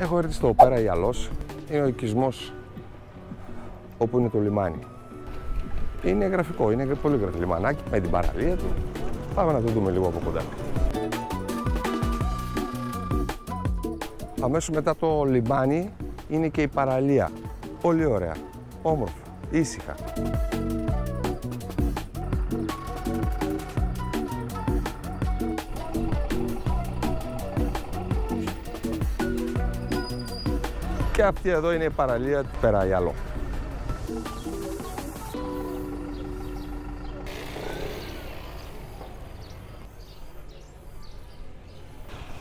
Έχω έρθει στο Πέρα Ιαλός, είναι ο οικισμός όπου είναι το λιμάνι. Είναι γραφικό, είναι πολύ γραφικό λιμανάκι με την παραλία του. Πάμε να το δούμε λίγο από κοντά. Αμέσως μετά το λιμάνι είναι και η παραλία. Πολύ ωραία, όμορφα, ήσυχα. Και αυτή εδώ είναι η παραλία του Πέρα Ιαλό.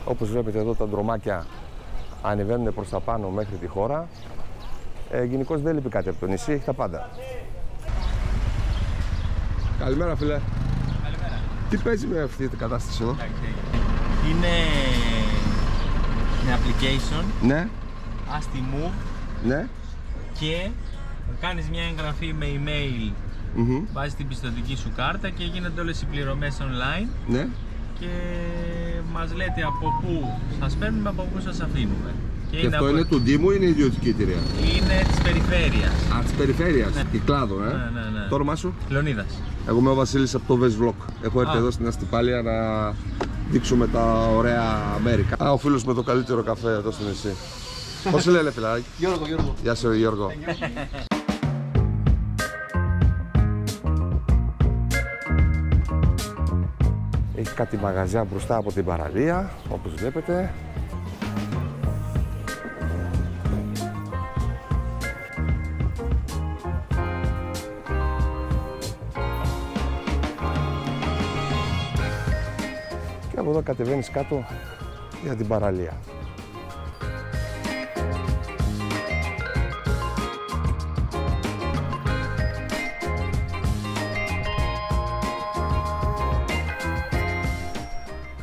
Όπως βλέπετε εδώ τα ντρομάκια ανεβαίνουν προς τα πάνω μέχρι τη χώρα. Γενικώς δεν λείπει κάτι από το νησί, έχει τα πάντα. Καλημέρα φίλε. Καλημέρα. Τι παίζει με αυτή την κατάσταση εδώ? Είναι μια application. Ναι. Asti Move. Ναι. Και κάνεις μια εγγραφή με email, βάζεις την πιστωτική σου κάρτα και γίνονται όλες οι πληρωμές online. Ναι. Και μας λέτε από πού σας παίρνουμε, από πού σας αφήνουμε. Και αυτό είναι του Δήμου ή είναι ιδιωτική εταιρεία? Είναι της περιφέρειας. Α, της περιφέρειας, Ναι. Κυκλάδων, Ναι. Το όνομά σου? Λεωνίδας. Εγώ είμαι ο Βασίλης από το Vest Vlog. Έχω έρθει εδώ στην Αστυπάλια να δείξουμε τα ωραία Αμέρικα. Ο φίλος με το καλύτερο καφέ εδώ στο νησί. Πώς σε λένε φιλαράκι? Γιώργο. Γεια σου Γιώργο. Έχει κάτι μαγαζιά μπροστά από την παραλία, όπως βλέπετε. Και από εδώ κατεβαίνεις κάτω για την παραλία.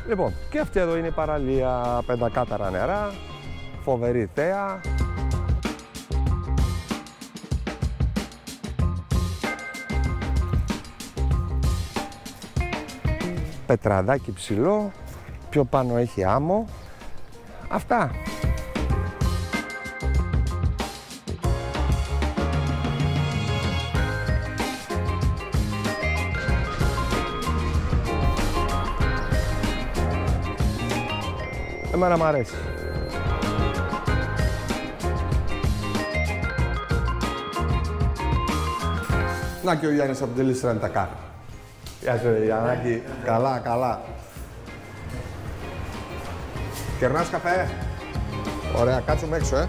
Λοιπόν, και αυτή εδώ είναι η παραλία, πεντακάθαρα νερά, φοβερή θέα. Πετραδάκι ψηλό, πιο πάνω έχει άμμο. Αυτά. Εμένα μ' αρέσει. Να και ο Γιάννης από την Λύστρα είναι τα κάρτα. Γεια σου Γιάννακη. Καλά, καλά. Κερνάς καφέ? Ωραία, κάτσουμε έξω,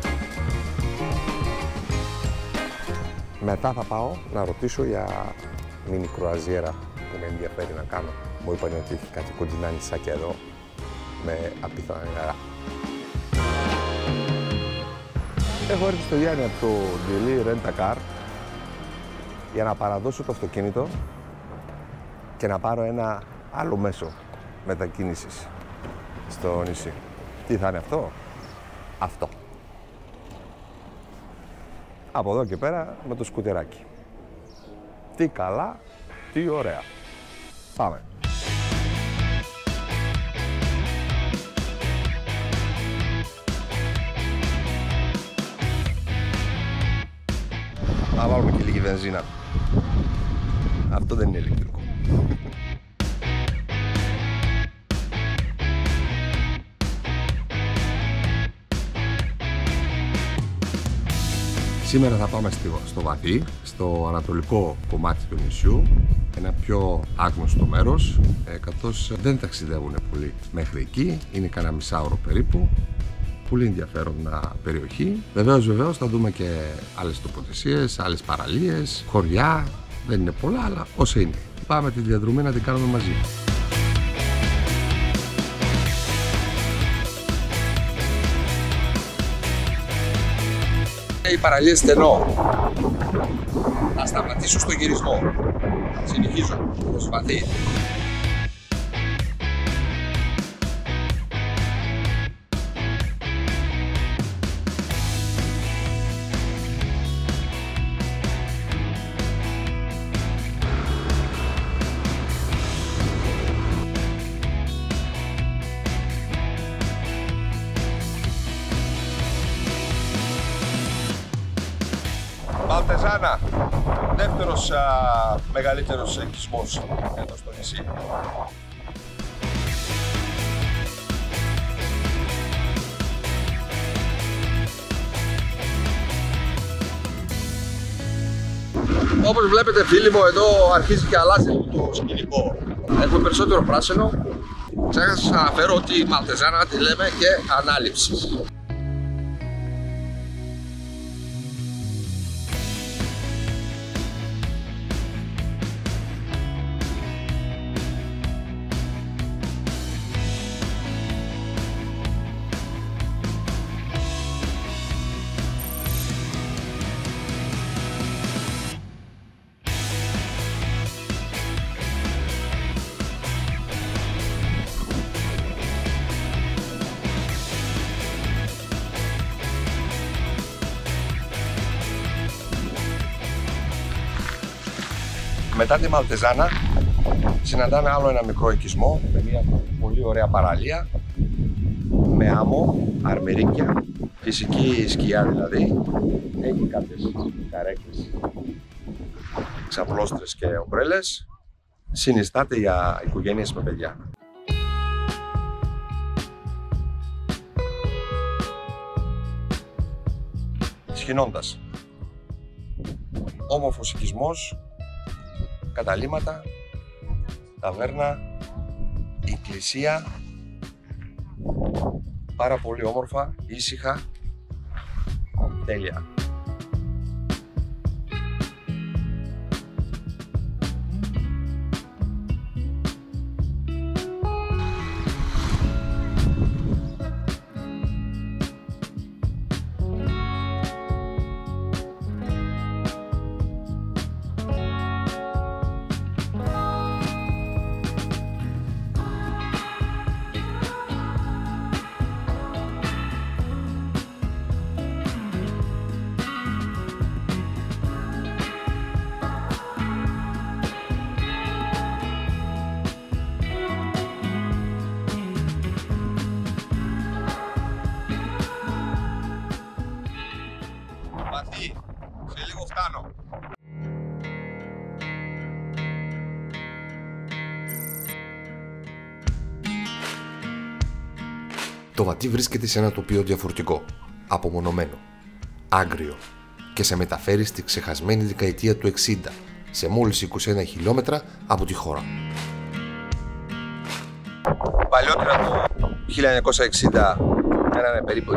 Μετά θα πάω να ρωτήσω για μίνι κρουαζιέρα που με ενδιαφέρει να κάνω. Μου είπαν ότι έχει κάτι κοντινά νησάκια εδώ με απίθανα νερά. Έχω έρθει στο Γιάννη από το Ντελή Rent a Car για να παραδώσω το αυτοκίνητο και να πάρω ένα άλλο μέσο μετακίνησης στο νησί. Τι θα είναι αυτό? Αυτό. Από εδώ και πέρα με το σκουτεράκι. Τι καλά, τι ωραία. Πάμε. Να βάλουμε και λίγη βενζίνα. Αυτό δεν είναι ηλεκτρικό. Σήμερα θα πάμε στο βαθύ, στο ανατολικό κομμάτι του νησιού, ένα πιο άγνωστο μέρος, καθώς δεν ταξιδεύουν πολύ μέχρι εκεί, είναι κανένα μισάωρο περίπου. πολύ ενδιαφέρον περιοχή. Βεβαίως θα δούμε και άλλες τοποθεσίες, άλλες παραλίες, χωριά. Δεν είναι πολλά, αλλά όσα είναι. Πάμε τη διαδρομή να την κάνουμε μαζί. Η παραλία στενό. Θα σταματήσω στο γυρισμό. Συνεχίζω. Προσπαθεί. Μαλτεζάνα, δεύτερος μεγαλύτερος οικισμός εδώ στο νησί. Όπως βλέπετε φίλοι μου, εδώ αρχίζει και αλλάζει το σκηνικό. Έχουμε περισσότερο πράσινο. Ξέχασα να σας αναφέρω ότι η Μαλτεζάνα τη λέμε και ανάληψη. Μετά τη Μαλτεζάνα συναντάμε άλλο ένα μικρό οικισμό με μια πολύ ωραία παραλία με άμμο, αρμερίκια, φυσική σκιά δηλαδή. Έχει κάποιες καρέκλες, ξαπλώστρες και ομπρέλες. Συνιστάται για οικογένειες με παιδιά. Σχοινώντας, όμορφος οικισμός, καταλύματα, ταβέρνα, εκκλησία, πάρα πολύ όμορφα, ήσυχα, τέλεια. Σε λίγο φτάνω. Το Βαθύ βρίσκεται σε ένα τοπίο διαφορετικό, απομονωμένο, άγριο και σε μεταφέρει στη ξεχασμένη δεκαετία του 60, σε μόλις 21 χιλιόμετρα από τη χώρα. Παλιότερα το 1960 έρανε περίπου 60-70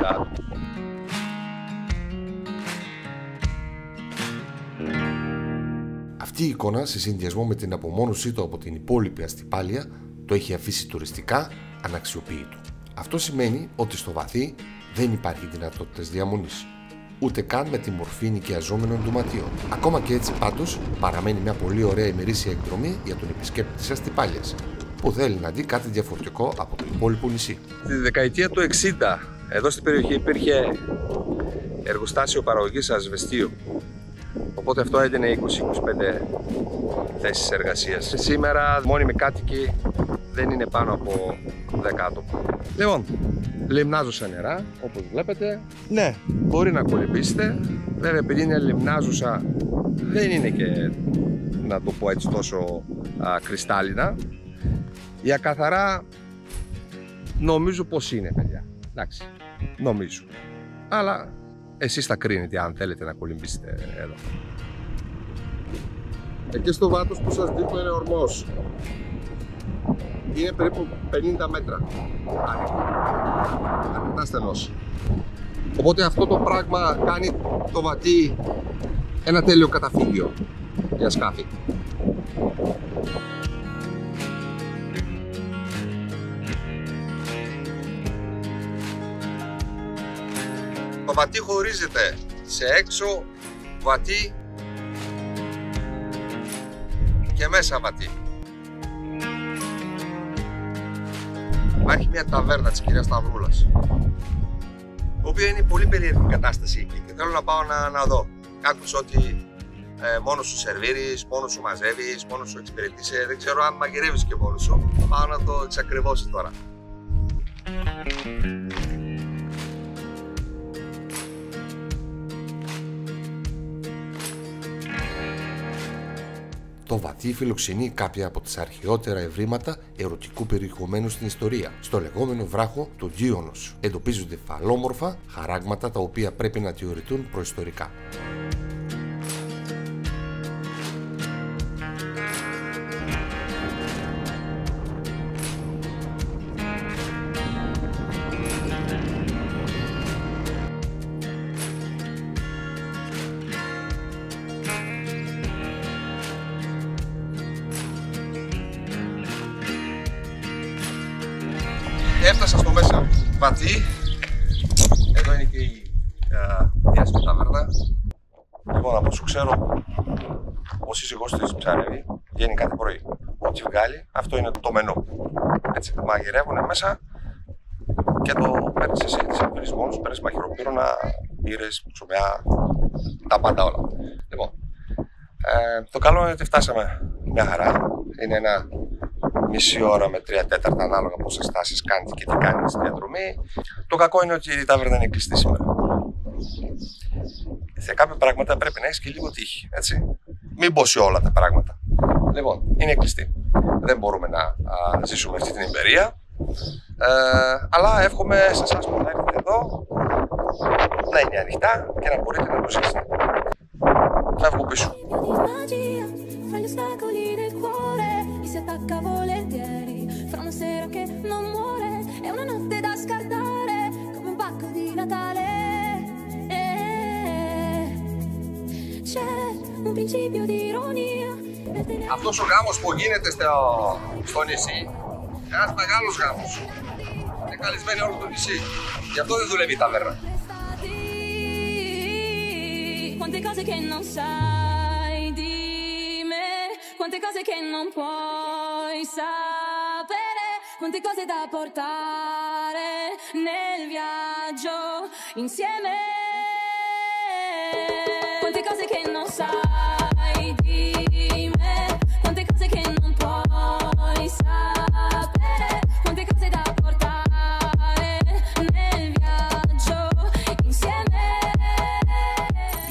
άτομα. Αυτή η εικόνα, σε συνδυασμό με την απομόνωσή του από την υπόλοιπη αστυπάλεια, το έχει αφήσει τουριστικά αναξιοποιητό. Αυτό σημαίνει ότι στο Βαθύ δεν υπάρχει δυνατότητες διαμονής, ούτε καν με τη μορφή νοικιαζόμενων δωματίων. Ακόμα και έτσι πάντως παραμένει μια πολύ ωραία ημερήσια εκδρομή για τον επισκέπτη της αστυπάλειας, που θέλει να δει κάτι διαφορετικό από το υπόλοιπο νησί. Στη δεκαετία του 60, εδώ στην περιοχή υπήρχε εργοστάσιο παραγωγής ασβεστίου. Οπότε αυτό έδινε 20-25 θέσεις εργασίας. Σήμερα μόνιμοι κάτοικοι δεν είναι πάνω από 10 άτομα. Λοιπόν, λιμνάζουσα νερά, όπως βλέπετε. Ναι, μπορεί να κολυμπήσετε. Βέβαια, επειδή είναι λιμνάζουσα, δεν είναι και, να το πω έτσι, τόσο κρυστάλλινα. Για καθαρά, νομίζω πως είναι, παιδιά. Εντάξει, νομίζω. Αλλά εσείς θα κρίνετε αν θέλετε να κολυμπήσετε εδώ. Εκεί στο βάθος που σας δείχνω είναι ορμός. Είναι περίπου 50 μέτρα. αρκετά στενός. Οπότε αυτό το πράγμα κάνει το Βατί ένα τέλειο καταφύγιο για σκάφη. Το Βατί χωρίζεται σε έξω Βατί και μέσα Βατί. Υπάρχει μια ταβέρνα της κυρίας Σταυρούλας, το οποίο είναι πολύ περίεργη κατάσταση εκεί και θέλω να πάω να δω. Άκουσα ότι μόνος σου σερβίρεις, μόνος σου μαζεύεις, μόνος σου εξυπηρετείς, δεν ξέρω αν μαγειρεύεις και μόνος σου. Πάω να το εξακριβώσω τώρα. Το Βατί φιλοξενεί κάποια από τις αρχαιότερα ευρήματα ερωτικού περιεχομένου στην ιστορία. Στο λεγόμενο βράχο του Ντίονος εντοπίζονται φαλόμορφα χαράγματα τα οποία πρέπει να θεωρηθούν προϊστορικά. Έφτασα στο μέσα Βατί. Εδώ είναι και η διάσημη ταβέρνα. Λοιπόν, από όσο ξέρω, ο σύζυγός της ψαρεύει, βγαίνει κάθε πρωί. Ό,τι βγάλει, αυτό είναι το μενού. Έτσι, μαγειρεύουνε μέσα και το παίρνεις εσύ, βρεις μόνος, παίρνεις μαχαιροπύρουνα, μπύρες, ψωμιά, τα πάντα όλα. Λοιπόν, το καλό είναι ότι φτάσαμε μια χαρά. Είναι ένα μισή ώρα με 3/4 ανάλογα πόσες στάσεις κάνετε και τι κάνετε στη διαδρομή. Το κακό είναι ότι η ταβέρνα είναι κλειστή σήμερα. Σε κάποια πράγματα πρέπει να έχεις και λίγο τύχη, έτσι. Μην πω σε όλα τα πράγματα. Λοιπόν, είναι κλειστή. Δεν μπορούμε να ζήσουμε αυτή την εμπειρία. Αλλά εύχομαι σε εσάς που θα έρθετε εδώ να είναι ανοιχτά και να μπορείτε να το ζήσετε. Φεύγω πίσω. Fra gli ostacoli del cuore mi si attacca volentieri, fra una sera che non muore e una notte da scaldare come un pacco di Natale. C'è un principio di ironia. Αυτός ο γάμος που γίνεται στο νησί, ένας μεγάλος γάμος. Είναι καλεσμένοι όλο το νησί. Γι' αυτό δεν δουλεύει η ταβέρνα. Quante cose che non sai di me, quante cose che non puoi sapere, quante cose da portare nel viaggio insieme, quante cose che non sai di me, quante cose che non puoi sapere, quante cose da portare nel viaggio insieme.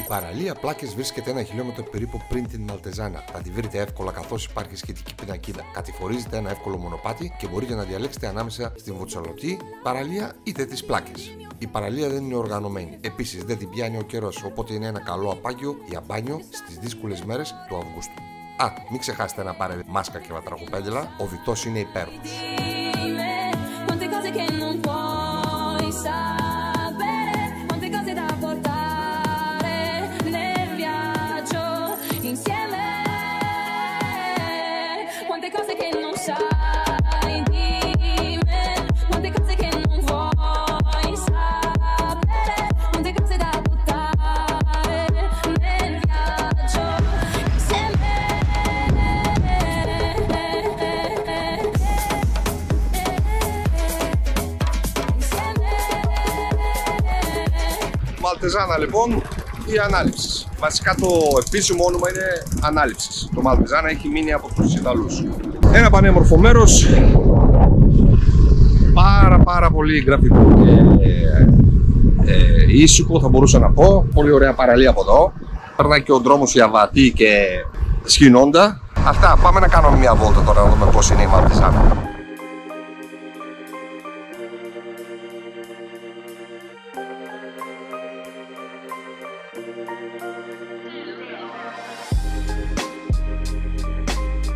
Η παραλία Πλάκες βρίσκεται 1 χιλιόμετρο περίπου πριν την Μαλτεζάνα. Θα τη βρείτε εύκολα καθώς υπάρχει σχετική πινακίδα. Κατηφορίζεται ένα εύκολο μονοπάτι και μπορείτε να διαλέξετε ανάμεσα στην Βοτσαλωτή παραλία είτε τις Πλάκες. Η παραλία δεν είναι οργανωμένη. Επίσης δεν την πιάνει ο καιρός, οπότε είναι ένα καλό απάγιο για μπάνιο στις δύσκολες μέρες του Αυγούστου. Μην ξεχάσετε να πάρετε μάσκα και βατραχοπέδιλα. Ο βιτός είναι υπέροχος. Μαλτεζάνα λοιπόν ή ανάληψης. Βασικά το επίσημο όνομα είναι ανάληψης. Το Μαλτεζάνα έχει μείνει από τους Ιταλούς. Ένα πανέμορφο μέρος, πάρα πολύ γραφικό και ήσυχο θα μπορούσα να πω. Πολύ ωραία παραλία από εδώ. Περνάει και ο δρόμος για Βατί και Σχοινόντα. Αυτά, πάμε να κάνουμε μια βόλτα τώρα να δούμε πώς είναι η Μαλτεζάνα.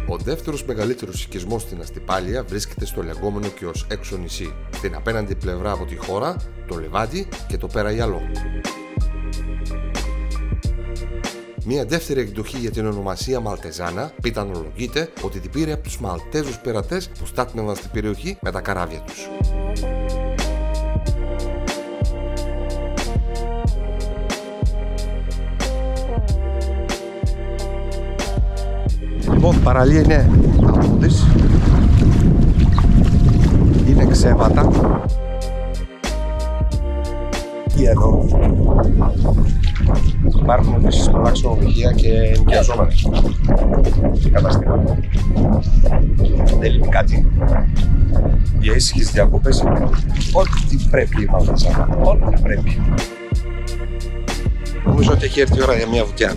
Ο δεύτερος μεγαλύτερος οικισμός στην Αστυπάλεια βρίσκεται στο λεγόμενο και ως έξω νησί. Στην απέναντι πλευρά από τη χώρα, το λεβάντι και το περαγιαλό. Μια δεύτερη εκδοχή για την ονομασία Μαλτεζάνα πιθανολογείται ότι την πήρε από τους Μαλτέζους πειρατές που στάθμευαν στην περιοχή με τα καράβια τους. Λοιπόν, παραλία είναι αμμούδης, είναι ξέβατα και εδώ υπάρχουν επίσης πολλά ξενοδοχεία και ενοικιαζόμενοι καταστήματα. Δεν λείπει κάτι για ήσυχες διακοπές. Ό,τι πρέπει η Μαλτεζάνα, ό,τι πρέπει. Νομίζω ότι έχει έρθει η ώρα για μια βουτιά.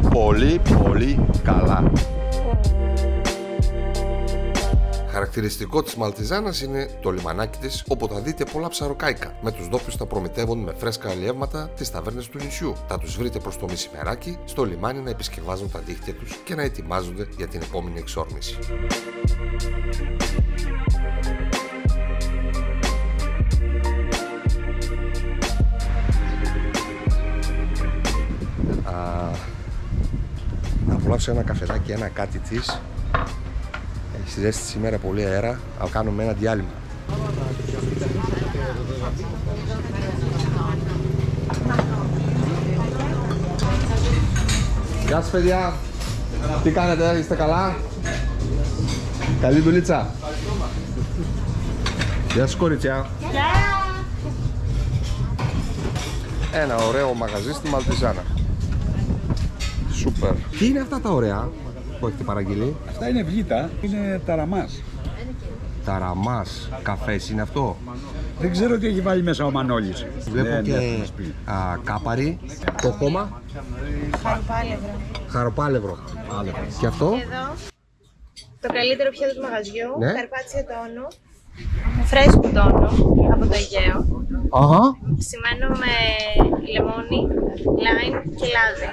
Πολύ πολύ καλά. Χαρακτηριστικό της Μαλτεζάνας είναι το λιμανάκι της, όπου θα δείτε πολλά ψαροκάικα. Με τους ντόπιους θα προμηθεύουν με φρέσκα αλλιεύματα τις ταβέρνες του νησιού. Θα τους βρείτε προς το μεσημεράκι στο λιμάνι να επισκευάζουν τα δίχτυα τους και να ετοιμάζονται για την επόμενη εξόρμηση. Να απολαύσω ένα καφεδάκι, ένα κάτι της. Έχει ζέστη σήμερα, πολύ αέρα. Θα κάνουμε ένα διάλειμμα. Γεια σας παιδιά. Τι κάνετε, είστε καλά? Καλή δουλίτσα. Γεια σας κορίτσια. Ένα ωραίο μαγαζί στη Μαλτεζάνα. Σούπερ. Τι είναι αυτά τα ωραία που έχετε παραγγείλει? Αυτά είναι βλήτα, είναι ταραμάς. Ταραμάς, καφές είναι αυτό? Δεν ξέρω τι έχει βάλει μέσα ο Μανώλης. Βλέπω και κάπαρι, το χώμα. Χαροπάλευρο. Χαροπάλευρο. Και αυτό? Εδώ το καλύτερο πιάτο του μαγαζιού, Ναι. καρπάτσιο τόνο, φρέσκο τόνο από το Αιγαίο, στημένο με λεμόνι, λάιμ και λάδι.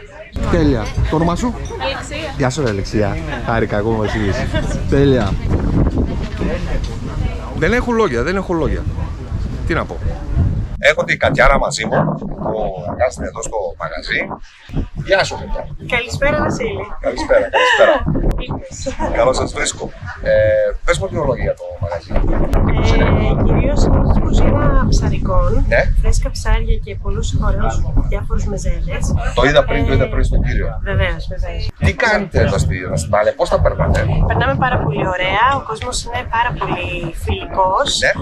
Τέλεια. Το όνομα σου? Αλεξία. Γεια σου ρε Αλεξία. Χάρηκα εγώ Βασίλης. Τέλεια. Δεν έχω λόγια, δεν έχω λόγια. Τι να πω. Έχω την Κατιάρα μαζί μου που εργάζεται εδώ στο μαγαζί. Γεια σου παιδιά. Καλησπέρα Βασίλη. Καλησπέρα, καλησπέρα. Καλώς σας βρίσκω. Πες μου δύο λόγια για το μαγαζί. Κυρίως είναι στην κουζίνα ψαρικών, Ναι. φρέσκα ψάρια και πολλούς ωραίους διάφορους μεζέδες. Το είδα πριν στον κύριο. Βεβαίως, βεβαίως. Τι κάνετε εδώ στην Πάλε, πώς τα περνάτε? Περνάμε πάρα πολύ ωραία, ο κόσμος είναι πάρα πολύ φιλικός. Ναι.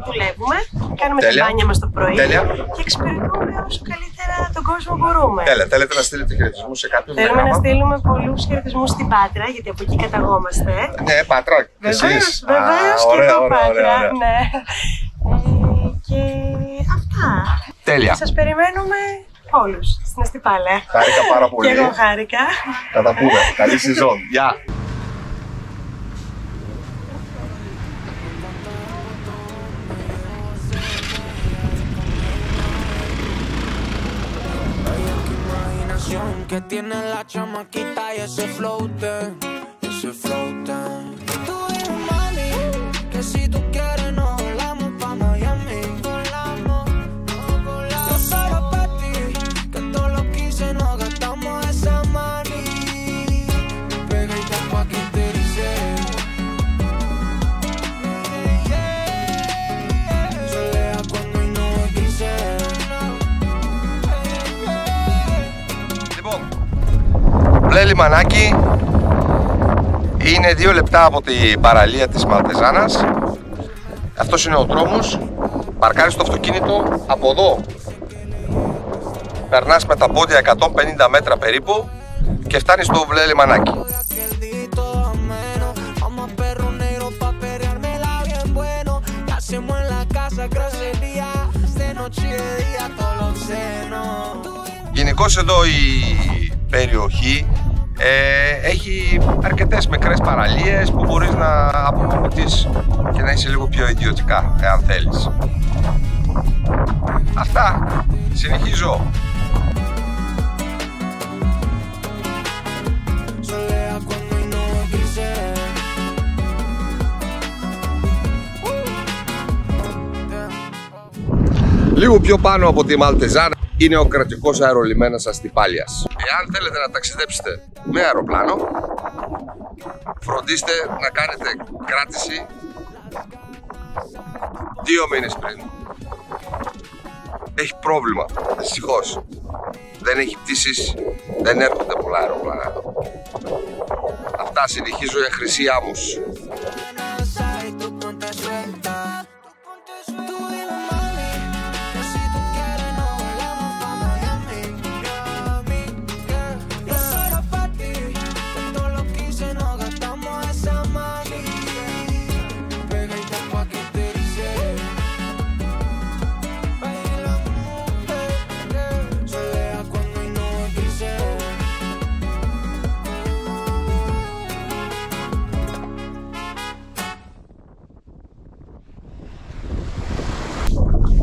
Δουλεύουμε, κάνουμε Τέλεια. τα μπάνια μας το πρωί Τέλεια. και εξυπηρετούμε όσο καλύτερα τον κόσμο μπορούμε. Τέλεια, θέλετε να στείλετε χαιρετισμούς σε κάποιον? Θέλουμε να στείλουμε πολλούς χαιρετισμούς στην Πάτρα, γιατί από εκεί καταγόμαστε. Ναι, Πάτρα, Βεβαίως, εσείς. βεβαίως και Ωραία, εγώ ωραία, Πάτρα. ωραία. Ναι. Και αυτά. Τέλεια. Σας περιμένουμε όλους στην Αστυπάλε. Χάρηκα πάρα πολύ. Και εγώ χάρηκα. Θα τα πούμε. Καλή σεζόν. Γεια. Que tiene la chamaquita y ese flote, ese flote. Tú eres mami, que si tú quieres nos volamos pa' Miami. Volamos, yo solo pa' ti, que todo lo que hice nos gastamos esa money. Pegadita pa' que te dice. Solea cuando y no quise. Μπλε λιμανάκι. Είναι 2 λεπτά από την παραλία της Μαλτεζάνας. Αυτός είναι ο δρόμος. Παρκάρεις το αυτοκίνητο από εδώ. Περνάς με τα πόδια 150 μέτρα περίπου και φτάνεις στο μπλε λιμανάκι. Γενικώς εδώ η περιοχή έχει αρκετές μικρές παραλίες που μπορείς να αποκομιτείς και να είσαι λίγο πιο ιδιωτικά, εάν θέλεις. Αυτά. Συνεχίζω. Λίγο πιο πάνω από τη Μαλτεζάνα είναι ο κρατικός αερολιμένας Αστυπάλειας. Εάν θέλετε να ταξιδέψετε με αεροπλάνο, φροντίστε να κάνετε κράτηση 2 μήνες πριν. Έχει πρόβλημα, δυστυχώς. Δεν έχει πτήσεις, δεν έρχονται πολλά αεροπλάνα. Αυτά συνεχίζω για Χρυσή Άμμους.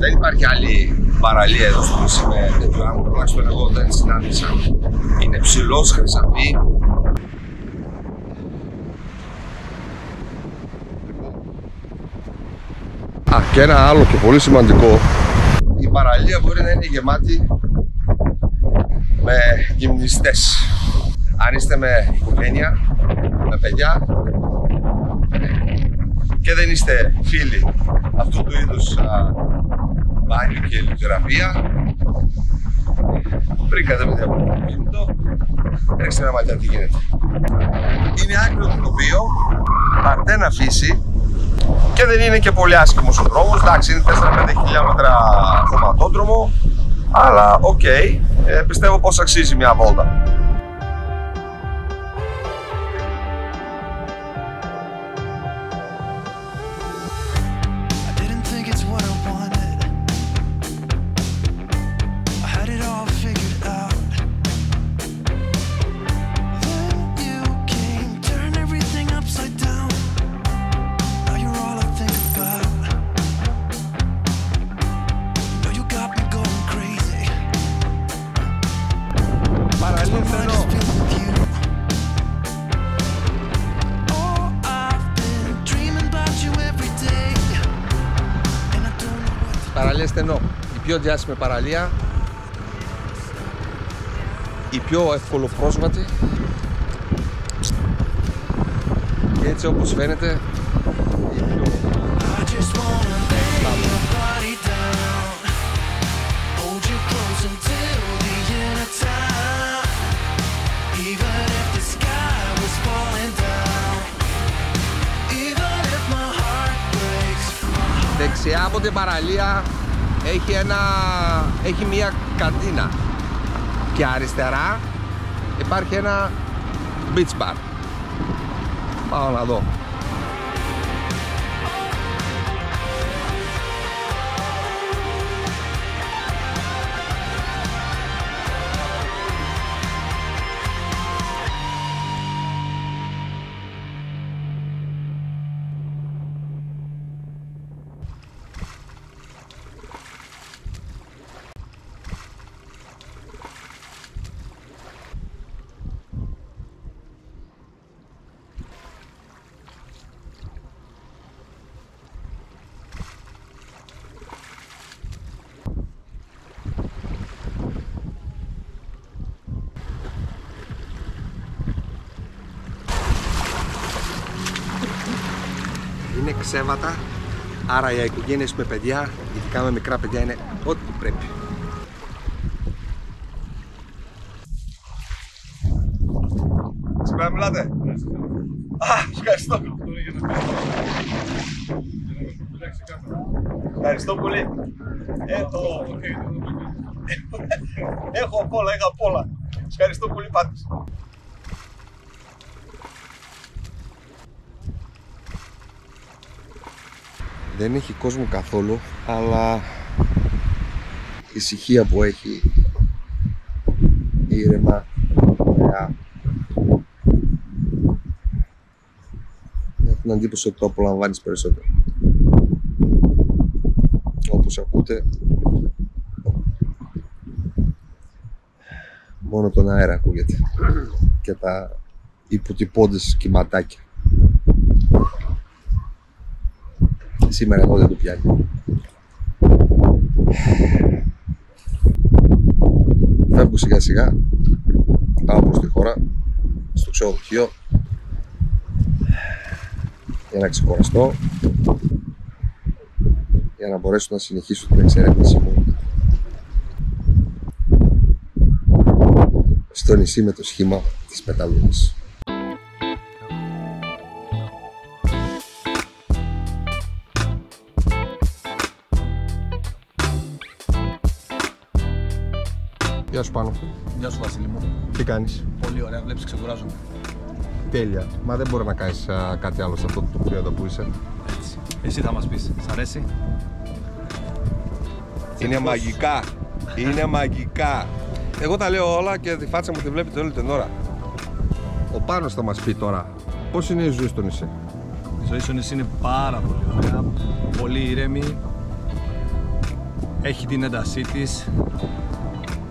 Δεν υπάρχει άλλη παραλία εδώ στο νησί με τέτοιο άγκο, τουλάχιστον εγώ δεν συνάντησα. Είναι ψηλός, χρυσαφή. Α, και ένα άλλο και πολύ σημαντικό. Η παραλία μπορεί να είναι γεμάτη με γυμνιστές. Αν είστε με οικογένεια, με παιδιά και δεν είστε φίλοι αυτού του είδους μπάνιο και ηλιοθεραπεία, βρήκατε με το κινητό, ρίξτε ένα ματιά τι γίνεται. Είναι άκρη το τοπίο, Παρτένα φύση και δεν είναι και πολύ άσχημος ο δρόμος. Εντάξει, είναι 4-5 χιλιόμετρα χωματόδρομο, αλλά οκ, πιστεύω πως αξίζει μια βόλτα. Παραλία Στενό, η πιο διάσημη παραλία, η πιο ευκολοπρόσβατη και έτσι όπως φαίνεται η πιο... Δεξιά από την παραλία έχει μια καντίνα και αριστερά υπάρχει ένα beach bar. Πάω να δω. Είναι ξέβατα, άρα για οικογένειες με παιδιά, ειδικά με μικρά παιδιά, είναι ό,τι πρέπει. Σήμερα μιλάτε. Α, ευχαριστώ. Ευχαριστώ πολύ. Έχω απ' όλα, είχα απ' όλα. Ευχαριστώ πολύ πάντως. Δεν έχει κόσμο καθόλου, αλλά η ησυχία που έχει, ήρεμα, ωραία. Έχω την εντύπωση ότι το απολαμβάνεις περισσότερο. Όπως ακούτε, μόνο τον αέρα ακούγεται και τα υποτυπώντες κυματάκια. Σήμερα εδώ δεν το πιάνει. Φεύγω σιγά σιγά. Πάω προς τη χώρα, στο ξενοδοχείο, για να ξεκουραστώ, για να μπορέσω να συνεχίσω την εξερεύνηση μου στο νησί με το σχήμα της Πεταλούδας. Γεια σου Πάνο. Γεια σου Βασίλη μου. Τι κάνεις? Πολύ ωραία, βλέπεις ξεκουράζομαι. Τέλεια. Μα δεν μπορεί να κάνεις κάτι άλλο σε αυτό το τοπίο εδώ που είσαι. Έτσι. Εσύ θα μας πεις, σ' αρέσει? Είναι μαγικά. Είναι μαγικά. Εγώ τα λέω όλα και τη φάτσα μου τη βλέπετε όλη την ώρα. Ο Πάνος θα μας πει τώρα πώς είναι η ζωή στο νησί. Η ζωή στο νησί είναι πάρα πολύ ωραία, πολύ ήρεμη. Έχει την έντασή της.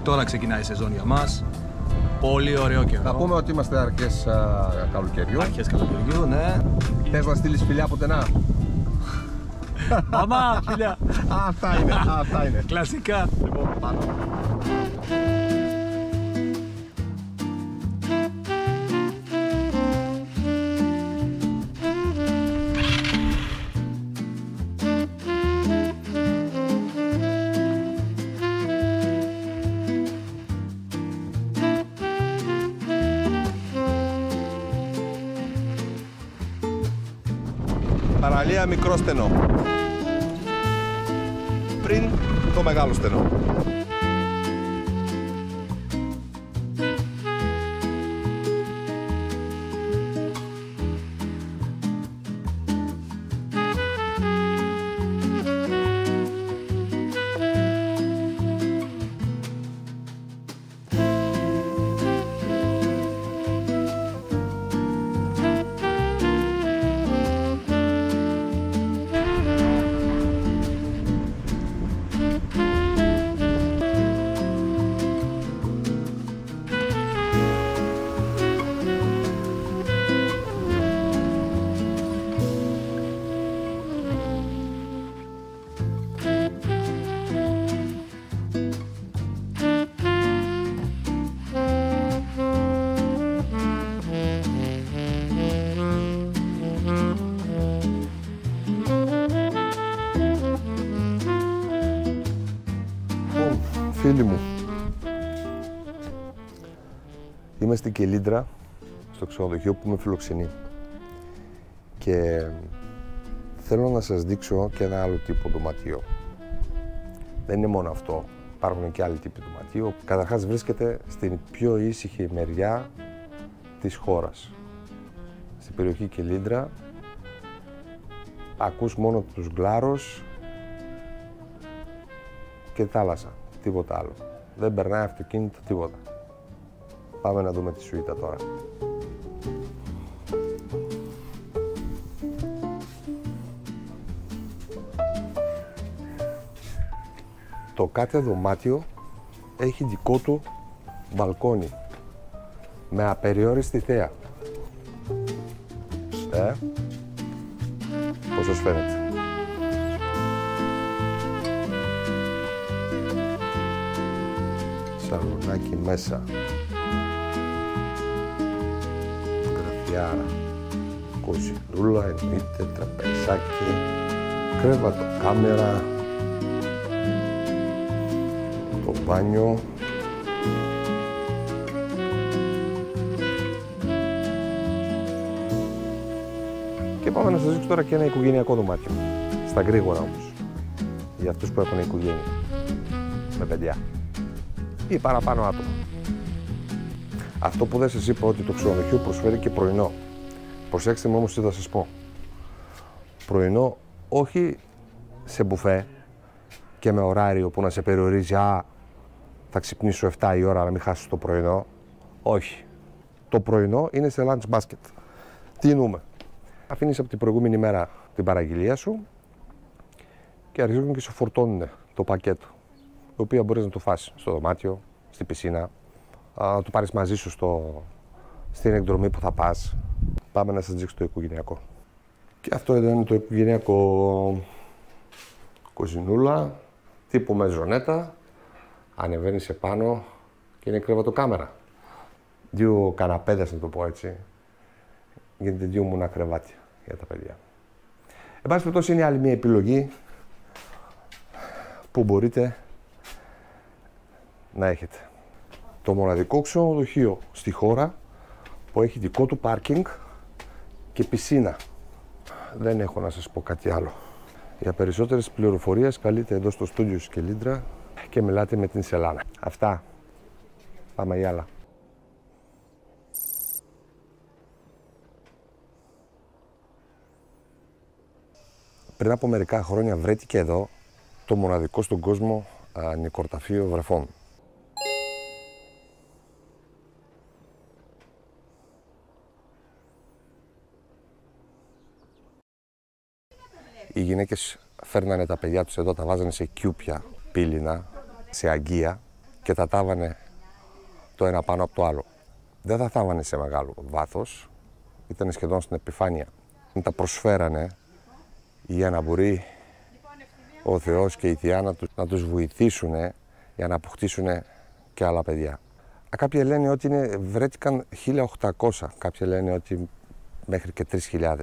Τώρα ξεκινάει η σεζόν για μας. Πολύ ωραίο καιρό. Θα πούμε ότι είμαστε αρχές καλοκαιριού. Αρχές καλοκαιριού, ναι. Θες να στείλεις φιλιά πουθενά? Μαμά, φιλιά. Αυτά είναι, αυτά είναι. Κλασικά. Λοιπόν, πάνω. Παραλία μικρό στενό. Πριν το μεγάλο στενό. Φίλοι μου, είμαι στην Κελίντρα, στο ξενοδοχείο που με φιλοξενεί και θέλω να σας δείξω και ένα άλλο τύπο δωματίο. Δεν είναι μόνο αυτό, υπάρχουν και άλλοι τύποι δωματίου. Καταρχάς βρίσκεται στην πιο ήσυχη μεριά της χώρας. Στην περιοχή Κελίντρα ακούς μόνο τους γκλάρους και θάλασσα. Τίποτα άλλο. Δεν περνάει αυτοκίνητο, τίποτα. Πάμε να δούμε τη σουίτα τώρα. Το κάθε δωμάτιο έχει δικό του μπαλκόνι με απεριόριστη θέα. Πώς σας φαίνεται? Σαλονάκι μέσα, γραφιάρα, κοζινούλα, εννοείται, τραπεζάκι, κρέβατο κάμερα, το μπάνιο, και πάμε να σας δείξω τώρα και ένα οικογενειακό δωμάτιο, στα γρήγορα όμως, για αυτούς που έχουν οικογένεια, με παιδιά ή παραπάνω άτομα. Αυτό που δεν σας είπα, ότι το ξενοδοχείο προσφέρει και πρωινό. Προσέξτε με όμως τι θα σας πω. Πρωινό όχι σε μπουφέ και με ωράριο που να σε περιορίζει, θα ξυπνήσω 7 η ώρα να μην χάσεις το πρωινό. Όχι. Το πρωινό είναι σε lunch basket. Τι εννοούμε? Αφήνεις από την προηγούμενη μέρα την παραγγελία σου και αρχίζουν και σου φορτώνουν το πακέτο, το οποίο μπορείς να το φας στο δωμάτιο, στην πισίνα, να το πάρεις μαζί σου στην εκδρομή που θα πας. Πάμε να σας δείξω το οικογενειακό. Και αυτό εδώ είναι το οικογενειακό. Κοζινούλα, τύπου μεζονέτα, ανεβαίνεις επάνω και είναι κρεβατοκάμερα. Δύο καναπέδες, να το πω έτσι, γίνεται δύο μούνα κρεβάτια για τα παιδιά. Εν πάση περιπτώσει, είναι άλλη μια επιλογή που μπορείτε να έχετε. Το μοναδικό ξενοδοχείο στη χώρα που έχει δικό του πάρκινγκ και πισίνα. Δεν έχω να σας πω κάτι άλλο. Για περισσότερες πληροφορίες καλείτε εδώ στο στούντιο Σκελίντρα και μιλάτε με την Σελάνα. Αυτά. Πάμε για άλλα. Πριν από μερικά χρόνια βρέθηκε εδώ το μοναδικό στον κόσμο νεκροταφείο βρεφών. Οι γυναίκες φέρνανε τα παιδιά τους εδώ, τα βάζανε σε κιούπια πύληνα, σε αγκία και τα τάβανε το ένα πάνω από το άλλο. Δεν τα τάβανε σε μεγάλο βάθος, ήταν σχεδόν στην επιφάνεια. Τα προσφέρανε για να μπορεί ο Θεός και η Θεία να τους βοηθήσουν για να αποκτήσουν και άλλα παιδιά. Κάποιοι λένε ότι βρέθηκαν 1.800, κάποιοι λένε ότι μέχρι και 3.000.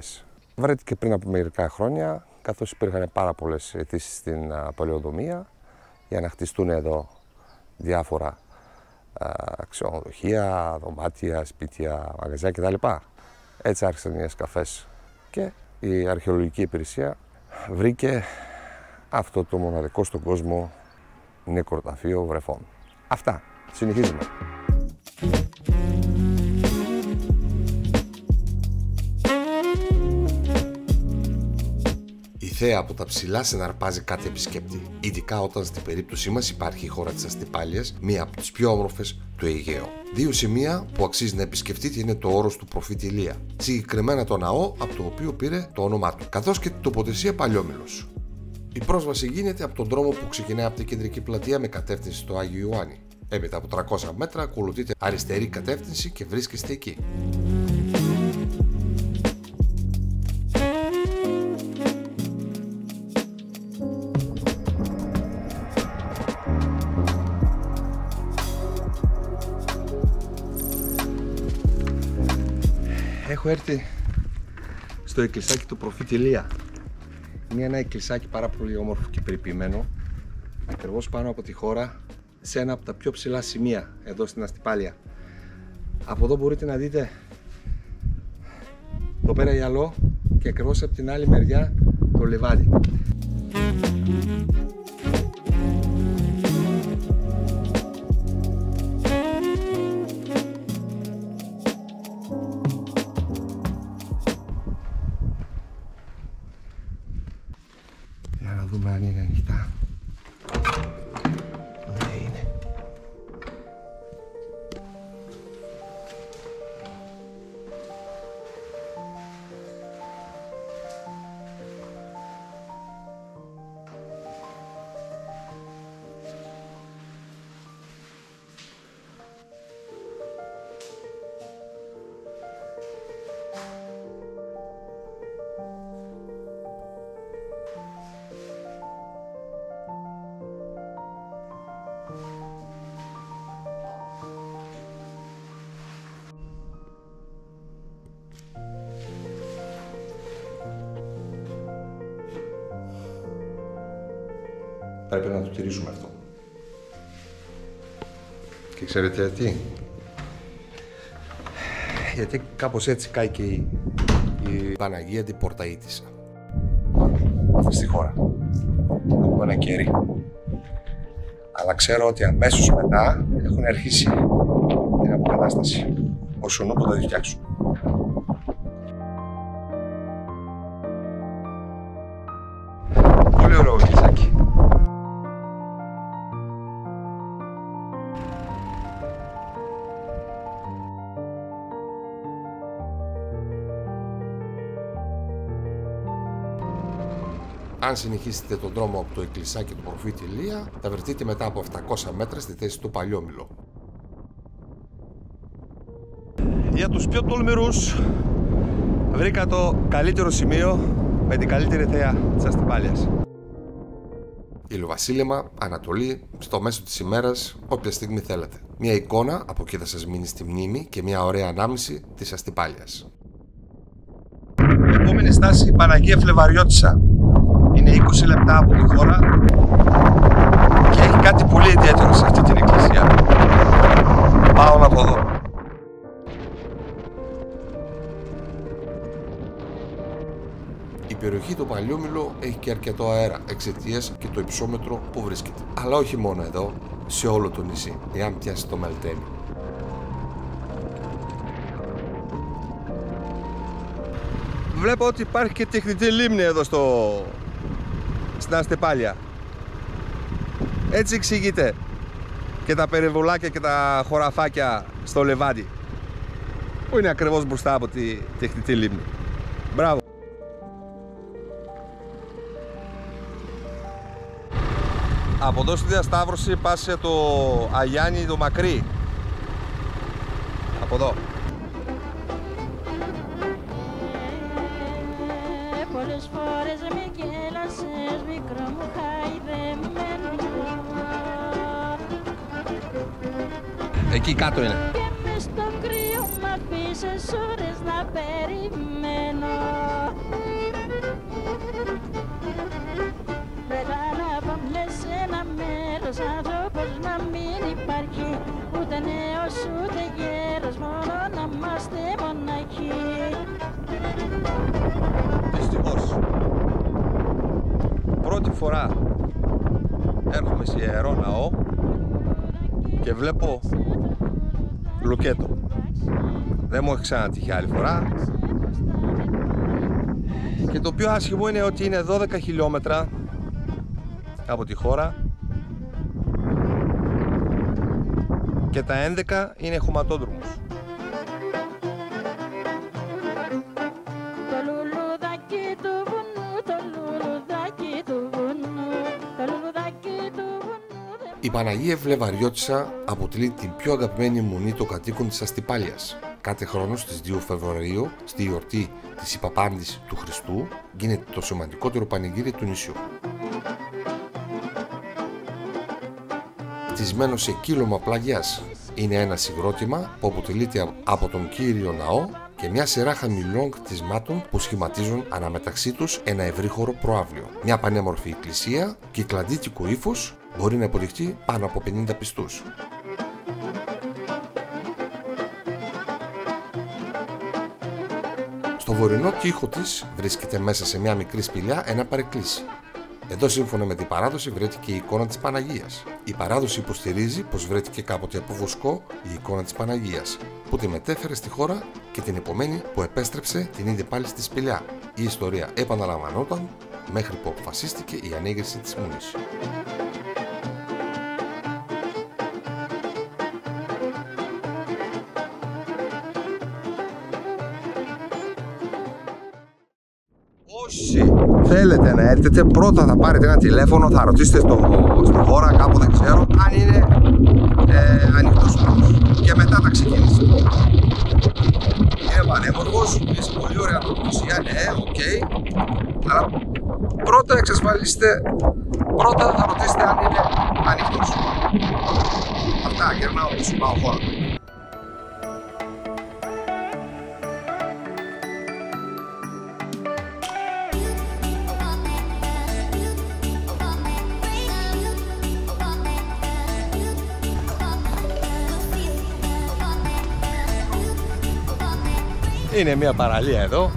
Βρέθηκε πριν από μερικά χρόνια, καθώς υπήρχαν πάρα πολλές αιτήσεις στην πολεοδομία για να χτιστούν εδώ διάφορα ξενοδοχεία, δωμάτια, σπίτια, μαγαζιά κτλ. Έτσι άρχισαν οι εσκαφές και η αρχαιολογική υπηρεσία βρήκε αυτό το μοναδικό στον κόσμο νεκροταφείο βρεφών. Αυτά. Συνεχίζουμε. Η θέα από τα ψηλά συναρπάζει κάθε επισκέπτη, ειδικά όταν στην περίπτωσή μας υπάρχει η χώρα της Αστυπάλειας, μία από τις πιο όμορφες του Αιγαίου. Δύο σημεία που αξίζει να επισκεφτείτε είναι το όρος του προφήτη Ηλία, συγκεκριμένα το ναό από το οποίο πήρε το όνομά του, καθώς και την τοποθεσία Παλιόμηλος. Η πρόσβαση γίνεται από τον δρόμο που ξεκινάει από την κεντρική πλατεία με κατεύθυνση στο Άγιο Ιωάννη. Έπειτα από 300 μέτρα ακολουθείτε αριστερή κατεύθυνση και βρίσκεστε εκεί. Έχω έρθει στο εκκλησάκι του προφήτη Ηλία. Είναι ένα εκκλησάκι πάρα πολύ όμορφο και περιποιημένο, ακριβώς πάνω από τη χώρα, σε ένα από τα πιο ψηλά σημεία εδώ στην Αστυπάλεια. Από εδώ μπορείτε να δείτε το πέρα γυαλό και ακριβώς από την άλλη μεριά το λιβάδι. Για να δούμε αν είναι ανοιχτά. Ναι, είναι. Πρέπει να το τηρήσουμε αυτό. Και ξέρετε τι? Γιατί κάπως έτσι κάει και η Παναγία την Πορταΐτισσα στη χώρα. Από ένα κέρι. Αλλά ξέρω ότι αμέσως μετά έχουν αρχίσει την αποκατάσταση. Όσον όπου θα τη φτιάξουν. Πολύ ωραίο γλυκάκι. Αν συνεχίσετε τον δρόμο από το εκκλησάκι του προφήτη Ηλία, θα βρεθείτε μετά από 700 μέτρα στη θέση του Παλιόμηλο. Για τους πιο τολμηρούς, βρήκα το καλύτερο σημείο με την καλύτερη θέα της Αστυπάλειας. Ηλιοβασίλεμα, Ανατολή, στο μέσο της ημέρας, όποια στιγμή θέλετε. Μια εικόνα από εκεί θα σας μείνει στη μνήμη και μια ωραία ανάμνηση της Αστυπάλειας. Επόμενη στάση, Παναγία Φλεβαριώτισσα. Είναι 20 λεπτά από τη χώρα και έχει κάτι πολύ ιδιαίτερο σε αυτή την εκκλησία. Πάω να το δω. Η περιοχή του Παλιόμυλο έχει και αρκετό αέρα εξαιτίας και το υψόμετρο που βρίσκεται. Αλλά όχι μόνο εδώ, σε όλο το νησί, εάν πιάσει το Μελτένι. Βλέπω ότι υπάρχει και τεχνητή λίμνη εδώ στην Αστυπάλεια. Έτσι εξηγείται και τα περιβολάκια και τα χωραφάκια στο Λεβάντι, που είναι ακριβώς μπροστά από τη τεχνητή λίμνη. Μπράβο! Από εδώ στη διασταύρωση πας σε το Αγιάννη το Μακρύ. Από εδώ. Πολλές φορές με γέλασες, μικρό μου χαϊδεμένο. Εκεί κάτω είναι. Και μες στο κρύο μ' αφήσες ώρες να περιμένω. Πρέπει να πάμε σε ένα μέρος, άνθρωπος να μην υπάρχει. Ούτε νέος ούτε γέρος, μόνο να είμαστε μοναχοί. Δυστυχώς, πρώτη φορά έρχομαι σε Ιερό Ναό και βλέπω λουκέτο. Δεν μου έχει ξανατύχει άλλη φορά. Και το πιο άσχημο είναι ότι είναι 12 χιλιόμετρα από τη χώρα και τα 11 είναι χωματόδρομος. Η Παναγία Φλεβαριώτισσα αποτελεί την πιο αγαπημένη μονή των κατοίκων της Αστυπάλειας. Κάθε χρόνο στις 2 Φεβρουαρίου, στη γιορτή της Υπαπάντης του Χριστού, γίνεται το σημαντικότερο πανηγύρι του νησιού. Χτισμένο σε κύλωμα πλαγιάς, είναι ένα συγκρότημα που αποτελείται από τον Κύριο Ναό και μια σειρά χαμηλών κτισμάτων που σχηματίζουν αναμεταξύ τους ένα ευρύχωρο προαύλιο. Μια πανέμορφη εκκλησία κυκλαδίτικου ύφους, μπορεί να υποδειχτεί πάνω από 50 πιστούς. Στο βορεινό τοίχο της βρίσκεται μέσα σε μια μικρή σπηλιά ένα παρεκκλήσι. Εδώ, σύμφωνα με την παράδοση, βρέθηκε η εικόνα της Παναγίας. Η παράδοση υποστηρίζει πως βρέθηκε κάποτε από βοσκό η εικόνα της Παναγίας, που τη μετέφερε στη χώρα και την επομένη που επέστρεψε την είδε πάλι στη σπηλιά. Η ιστορία επαναλαμβανόταν μέχρι που αποφασίστηκε η ανέγερση της μούνης. Όσοι θέλετε να έρθετε, πρώτα θα πάρετε ένα τηλέφωνο, θα ρωτήσετε στη χώρα, κάπου δεν ξέρω, αν είναι ανοιχτός ο νόμος. Και μετά θα ξεκινήσετε. Είναι πανέμορφος, είναι σε πολύ ωραία τοποθεσία, οκ. Αλλά πρώτα εξασφαλίστε, πρώτα θα ρωτήσετε αν είναι ανοιχτός. Αυτά, γυρνάω πίσω, πάω χώρα. Είναι μια παραλία εδώ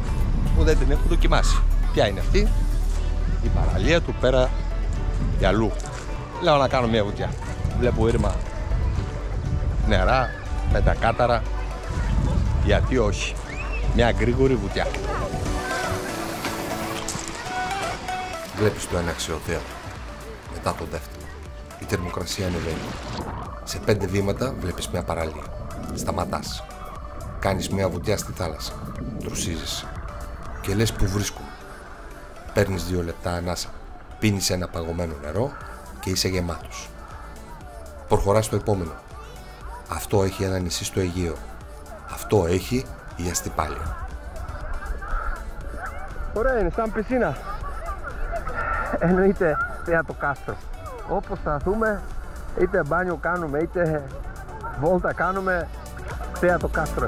που δεν την έχω δοκιμάσει. Ποια είναι αυτή? Η παραλία του Πέρα Γυαλού. Λέω να κάνω μια βουτιά. Βλέπω ήρμα νερά με τα κάταρα. Γιατί όχι? Μια γρήγορη βουτιά. Βλέπεις το ένα αξιοθέατο. Μετά το δεύτερο. Η θερμοκρασία ανεβαίνει. Σε 5 βήματα βλέπεις μια παραλία. Σταματάς. Κάνεις μια βουτιά στη θάλασσα, δροσίζεις και λες που βρίσκομαι. Παίρνεις 2 λεπτά ανάσα, πίνεις ένα παγωμένο νερό και είσαι γεμάτος. Προχωράς στο επόμενο. Αυτό έχει ένα νησί στο Αιγαίο. Αυτό έχει η Αστυπάλεια. Ωραία είναι, σαν πισίνα. Εννοείται Θέατο Κάστρο. Όπως σταθούμε, είτε μπάνιο κάνουμε, είτε βόλτα κάνουμε, Θέατο Κάστρο.